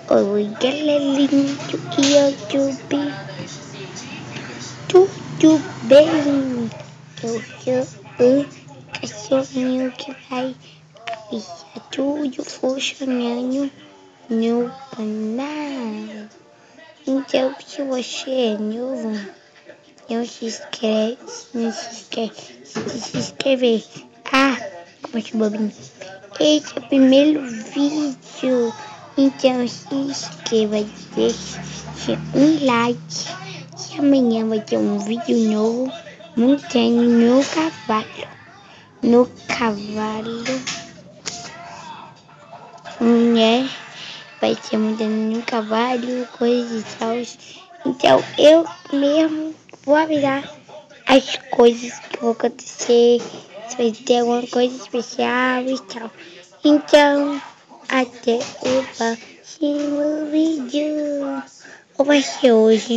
Oi, galerinha do YouTube, tudo bem? Eu sou o cachorrinho que vai deixar tudo funcionando no canal. Então, se você é novo, não se esquece de se inscrever. Como que bobinho. Esse é o primeiro vídeo, então se inscreva, deixe um like, que amanhã vai ter um vídeo novo montando no cavalo, né? Vai ser montando no cavalo, coisas e tal. Então eu mesmo vou avisar as coisas que vão acontecer, se vai ter alguma coisa especial e tal. Então, até o próximo vídeo. Ou vai ser hoje?